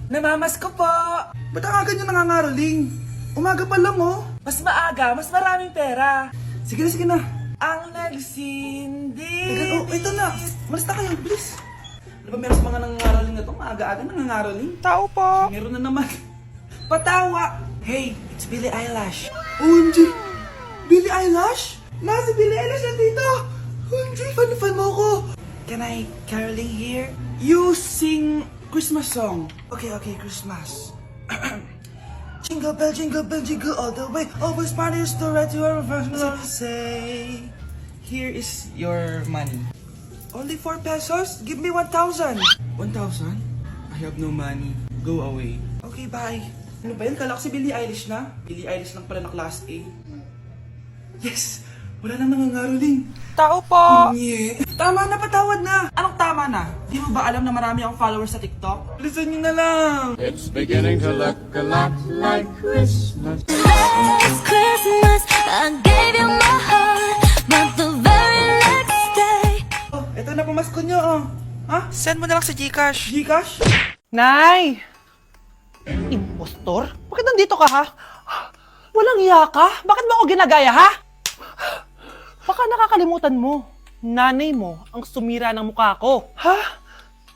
Namamas ko po! Ba't ang aga niyo nangangaraling? Umaga pa lang oh. Mas maaga, mas maraming pera. Sige na, sige na. Ang nagsindi. Teka, oh, ito na. Malis na kayo, bilis. Ano ba meron sa mga nangangaraling na to? Maaga-aga nangangaraling. Tao po! Meron na naman. Patawa! Hey, it's Billie Eilish. OMG! Billie Eilish? Si Billie Eilish na dito! OMG, fan mo ko! Can I caroling here? You sing Christmas song. Okay, Christmas. Jingle bell, jingle all the way. Always partners to right to our first Say, here is your money. Only 4 pesos? Give me 1,000. 1,000? I have no money. Go away. Okay, bye. Ano ba yan? Kala ko si Billie Eilish na. Billie Eilish lang pala na class A. Yes! Wala nang nangangaroling. Tao po! Nye. Tama na, patawad na. Anong tama na? Di mo ba alam na marami akong followers sa TikTok? Listen nyo na lang. It's beginning to look a lot like Christmas. Last Christmas, I gave you my heart, but the very next day. Oh, eto na pamasko nyo, oh. Ha? Send mo na lang sa Gcash. Gcash? Nay! Impostor? Bakit nandito ka, ha? Walang iya ka? Bakit mo ako ginagaya, ha? Baka nakakalimutan mo. Nanay mo ang sumira ng mukha ko. Ha?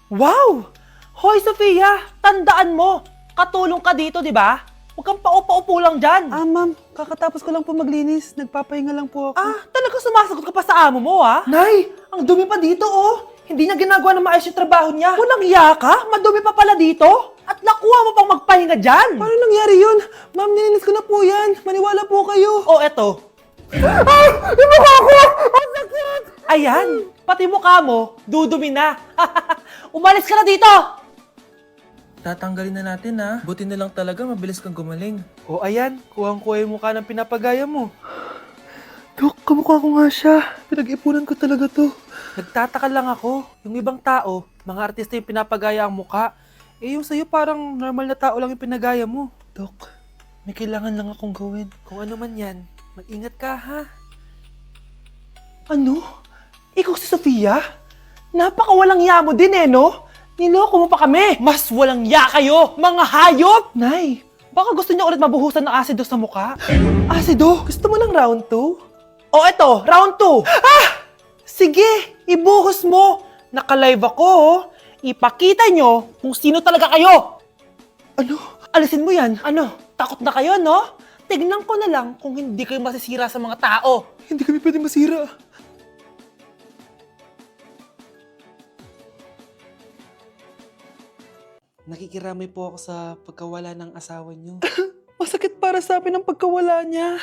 Wow! Hoy, Sofia! Tandaan mo! Katulong ka dito, di ba? Huwag kang paupa-upo lang dyan. Ma'am, kakatapos ko lang po maglinis. Nagpapahinga lang po ako. Talaga sumasagot ka pa sa amo mo, ha? Nay! Ang dumi pa dito, oh! Hindi niya ginagawa ng maayos yung trabaho niya. Walang iya ka? Madumi pa pala dito? At nakuha mo pang magpahinga dyan. Paano nangyari yun? Ma'am, nilinis ko na po yan. Maniwala po kayo. Oh, eto. Yung mukha ko! Ang sakit! Ayan, pati mukha mo, dudumi na. Umalis ka na dito! Tatanggalin na natin ha. Buti na lang talaga mabilis kang gumaling. O ayan, kuhang-kuha yung mukha ng pinapagaya mo. Dok, kamukha ko nga siya. Pinag-ipunan ko talaga to. Nagtataka lang ako. Yung ibang tao, mga artista yung pinapagaya ang mukha. Eh yung sa'yo parang normal na tao lang yung pinagaya mo. Dok, may kailangan lang akong gawin. Kung ano man yan, mag-ingat ka ha. Ano? Ikaw si Sofia? Napakawalang ya mo din eh, no? Niloko mo pa kami! Mas walang ya kayo, mga hayop! Nay, Baka gusto niyo ulit mabuhusan ng asido sa mukha. Asido, gusto mo ng round 2? O eto, round 2. Sige, ibuhos mo. Naka-live ako, oh. Ipakita nyo kung sino talaga kayo. Ano? Alisin mo yan. Ano, takot na kayo, no? Tignan ko na lang kung hindi kayo masisira sa mga tao. Hindi kami pwede masira. Nakikiramay po ako sa pagkawala ng asawa niyo. Masakit para sa amin ang pagkawala niya.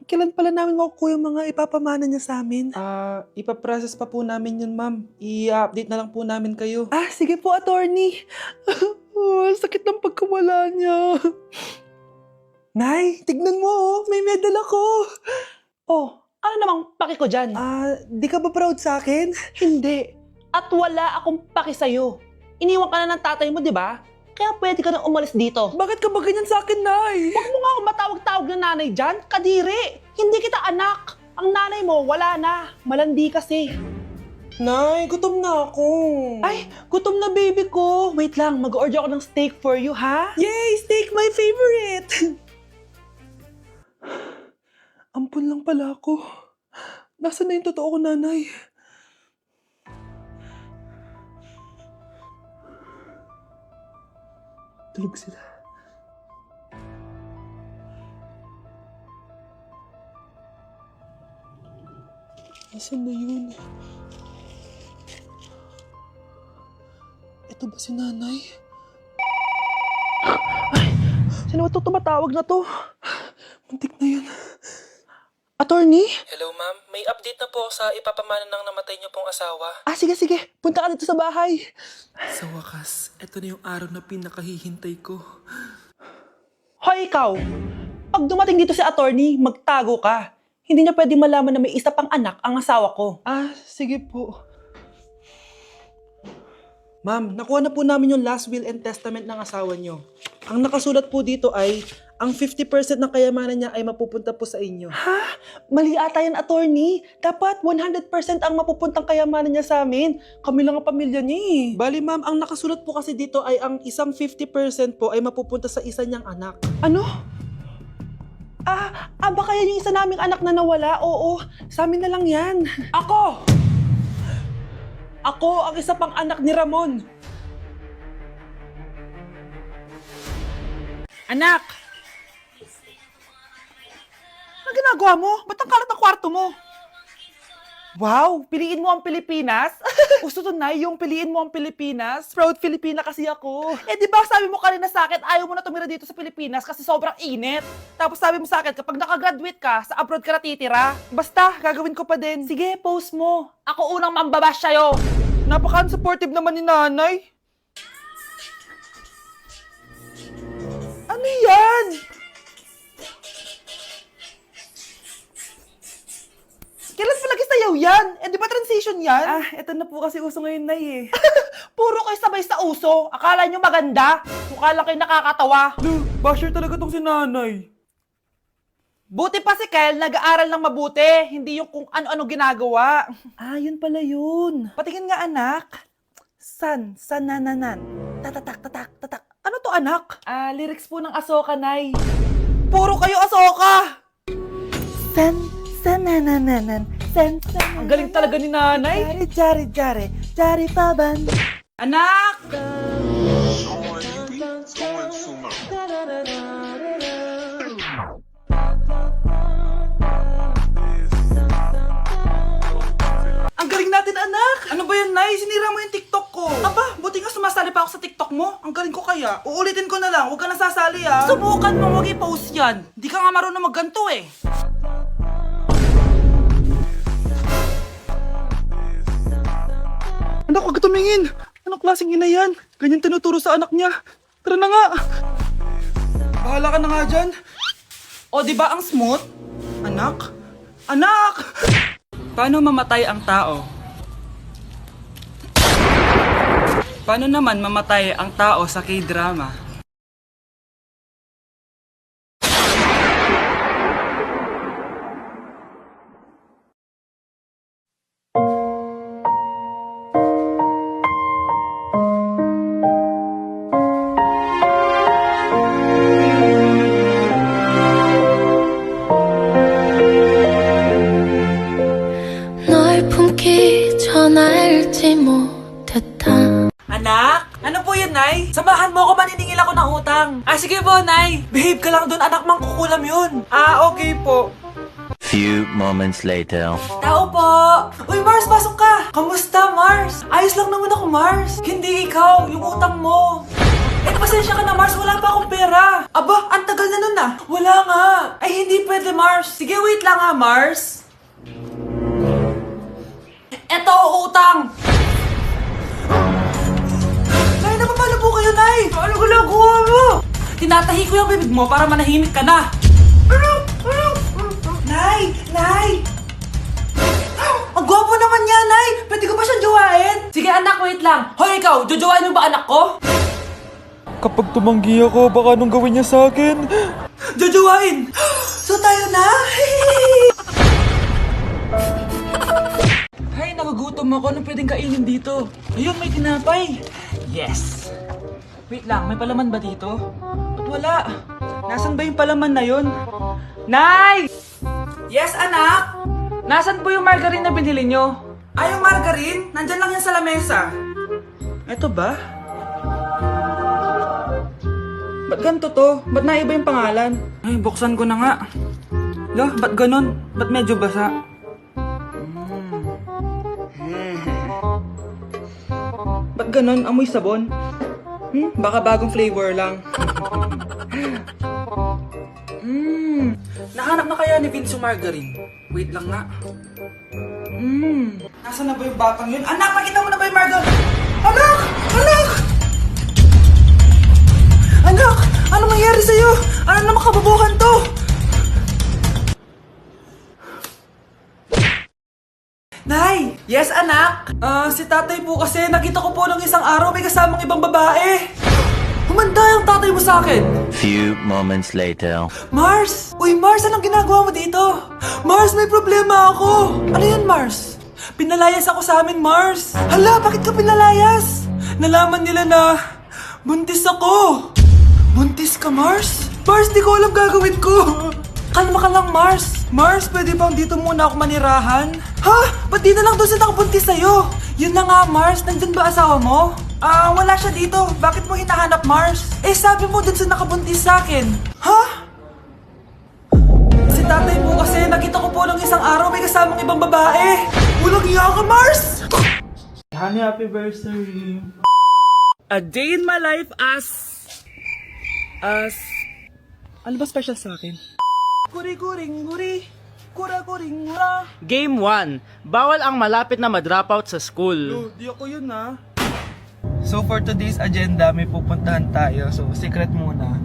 Kailan pala namin makukuha yung mga ipapamana niya sa amin? Ipaprocess pa po namin yun, ma'am. I-update na lang po namin kayo. Sige po, attorney. Sakit ng pagkawala niya. Nay, tignan mo, oh. May medal ako. Oh, ano namang paki ko dyan? Di ka ba proud sa akin? Hindi. At wala akong paki sa'yo. Iniwan ka na ng tatay mo, di ba? Kaya pwede ka nang umalis dito. Bakit ka ba ganyan sa akin, Nay? Huwag mo nga akong matawag-tawag na nanay dyan. Kadiri! Hindi kita anak. Ang nanay mo, wala na. Malandi kasi. Nay, gutom na ako. Ay, gutom na baby ko. Wait lang, mag-order ako ng steak for you, ha? Yay! Steak, my favorite! Ampun lang pala ako. Nasaan na yung totoo ko, nanay? Tulog sila. Nasaan na yun? Ito ba si nanay? Sino ba ito tumatawag na to? Muntik na yun. Attorney? Hello, ma'am. May update na po sa ipapamana ng namatay niyo pong asawa. Sige. Punta ka dito sa bahay. Sa wakas, ito na yung araw na pinakahihintay ko. Hoy, ikaw! Pag dumating dito si attorney, magtago ka. Hindi niya pwede malaman na may isa pang anak ang asawa ko. Sige po. Ma'am, nakuha na po namin yung last will and testament ng asawa niyo. Ang nakasulat po dito ay ang 50% ng kayamanan niya ay mapupunta po sa inyo. Mali ata yan, attorney. Dapat 100% ang mapupuntang kayamanan niya sa amin. Kami lang ang pamilya niya eh. Bali ma'am, ang nakasulat po kasi dito ay ang isang 50% po ay mapupunta sa isa niyang anak. Ano? Baka yan yung isa naming anak na nawala? Oo, sa amin na lang yan. Ako! Ako ang isa pang anak ni Ramon. Anak! Ano ginagawa mo? Ba't ang kalat ng kwarto mo? Wow! Piliin mo ang Pilipinas? Gusto to, Nay, yung piliin mo ang Pilipinas? Proud Filipina kasi ako. Eh, di ba sabi mo kanina sa akin, ayaw mo na tumira dito sa Pilipinas kasi sobrang init. Tapos sabi mo sa akin, kapag nakagraduate ka, sa abroad ka na titira. Basta, gagawin ko pa din. Sige, post mo. Ako unang mambabash sa'yo. Napaka-supportive naman ni nanay. Ano yan? Kailan palagi sayaw yan? Eh, di ba transition yan? Eto na po kasi uso ngayon, Nay eh. Puro kayo sabay sa uso. Akala nyo maganda. Mukha lang kayo nakakatawa. Basher talaga tong si nanay. Buti pa si Kyle, nag-aaral ng mabuti. Hindi yung kung ano-ano ginagawa. Yun pala yun. Patingin nga, anak. San-nananan. Tatatak, tatak, tatak. Ano to, anak? Lyrics po ng Asoka, Nay. Puro kayo Asoka! San-nananan. Ang galing talaga ni nanay. Jari paban. Anak! Ang galing natin, anak! Ano ba yan, Nay? Sinira mo yung TikTok ko. Aba, buti nga sumasali pa ako sa TikTok mo. Ang galing ko kaya. Uulitin ko na lang. Huwag ka nasasali, ah. Subukan mo, huwag i-post yan. Di ka nga marunong magganto, eh. Anak, huwag ka tumingin. Anong klaseng ina yan? Ganyan tinuturo sa anak niya. Tara na nga. Bahala ka na nga dyan. O, di ba ang smooth? Anak? Anak! Paano mamatay ang tao? Paano naman mamatay ang tao sa K-drama? 널 품기 전 알지 못했다. Anak? Ano po yan, Nay? Samahan mo ako, maniningil ako ng utang. Sige po, Nay. Behave ka lang doon, anak, mangkukulam yun. Okay po. Few moments later. Tao po! Uy, Mars, pasok ka! Kamusta, Mars? Ayos lang naman ako, Mars. Hindi ikaw, yung utang mo. Pasensya ka na, Mars. Wala pa akong pera. Aba, ang tagal na nun ah. Wala nga. Ay, hindi pwede, Mars. Sige, wait lang ha, Mars. Eto, utang. Nay, napapala po kayo, Nay. Ano ginagawa mo? Tinatahi ko yung bibig mo para manahimik ka na. Nay! Nay! Ang gwapo naman niya, Nay! Pwede ko ba siyang jowain? Sige, anak, wait lang. Hoy, ikaw, jojowain mo ba anak ko? Kapag tumanggi ako, baka anong gawin niya sa akin? Jojowain! So tayo na? Ay, nakagutom ako. Anong pwedeng kainin dito? Ayun, may tinapay. Yes! Wait lang, may palaman ba dito? Ba't wala? Nasaan ba yung palaman na yun? Nay! Yes, anak? Nasaan po yung margarine na binili nyo? Yung margarine? Nandyan lang yan sa lamesa. Eto ba? Ba't ganito to? Ba't naiba yung pangalan? Ay, buksan ko na nga. Lo, ba't ganun? Ba't medyo basa? Ba't ganun? Amoy sabon? Baka bagong flavor lang. Nahanap na kaya ni Vince yung margarine? Wait lang nga. Nasaan na ba yung batang yun? Anak, nakita mo na ba yung margarine? Anak! Anak! Anak! Ano mangyari sa'yo? Ano naman kababuhan to? Nay! Yes, anak? Si tatay po kasi nakita ko po nung isang araw may kasamang ibang babae. Humanda yung tatay mo sa akin! Few moments later. Mars! Uy, Mars, anong ginagawa mo dito? Mars, may problema ako! Ano yan, Mars? Pinalayas ako sa amin, Mars! Hala, bakit ka pinalayas? Nalaman nila na buntis ako! Buntis ka, Mars? Mars, di ko alam gagawin ko! Kalma ka lang, Mars! Mars, pwede bang dito muna ako manirahan? Ha? Ba't di na lang doon sa nakabuntis sa'yo? Yun na nga, Mars. Nandun ba asawa mo? Wala siya dito. Bakit mo hinahanap, Mars? Eh, sabi mo dun sa nakabuntis sa akin. Ha? Si tatay mo kasi nakita ko po ng isang araw may kasamang ibang babae. Walang iya ka, Mars! Honey, happy birthday. A day in my life as... Ano ba special sa akin? Guri-guring-guri. Kura-guring-gura. Game 1. Bawal ang malapit na ma-dropout sa school. Di ako yun, ha? So for today's agenda, may pupuntahan tayo. So secret muna.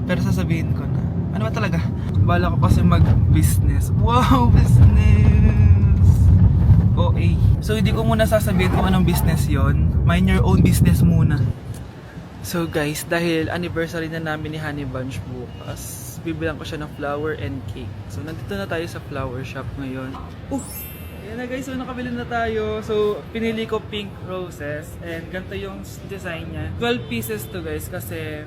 Pero sasabihin ko na. Ano ba talaga? Bala ko kasi mag-business. Wow, business! OA. So hindi ko muna sasabihin kung anong business yon. Mind your own business muna. So guys, dahil anniversary na namin ni Honey Bunch bukas, bibilang ko siya ng flower and cake. So nandito na tayo sa flower shop ngayon. Ayan na guys, so nakabili na tayo. So pinili ko pink roses and ganito yung design niya. 12 pieces to guys kasi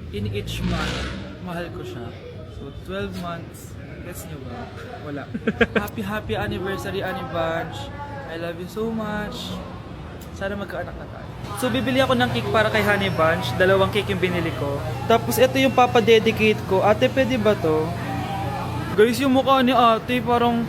in each month, mahal ko siya. So 12 months, gets nyo ba? Wala. Happy anniversary Honey Bunch. I love you so much. Sana magkaanak na tayo. So bibili ako ng cake para kay Honey Bunch. 2 cake yung binili ko. Tapos ito yung papadedicate ko. Ate, pwede ba to? Guys, yung mukha ni ate parang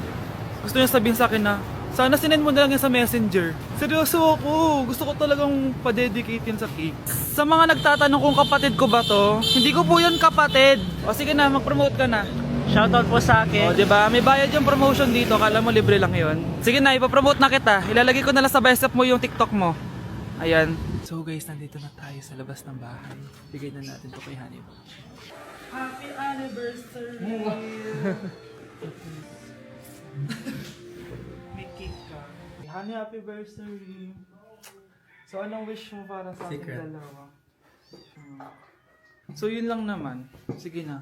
gusto niya sabihin sa akin na sana sinend mo na lang yan sa messenger. Seryoso ako. Gusto ko talagang padedicate yun sa cake. Sa mga nagtatanong kung kapatid ko ba to, hindi ko po yun kapatid. O sige na, mag-promote ka na. Shoutout po sa O, akin. diba? May bayad yung promotion dito. Kala mo libre lang yun. Sige na, ipapromote na kita. Ilalagay ko na lang sa bicep mo yung TikTok mo. Ayan. So guys, nandito na tayo sa labas ng bahay. Bigay na natin to kay Honey Bunch. Happy anniversary! May cake ka. Honey, happy anniversary! So anong wish mo para sa ating dalawa? So yun lang naman. Sige na.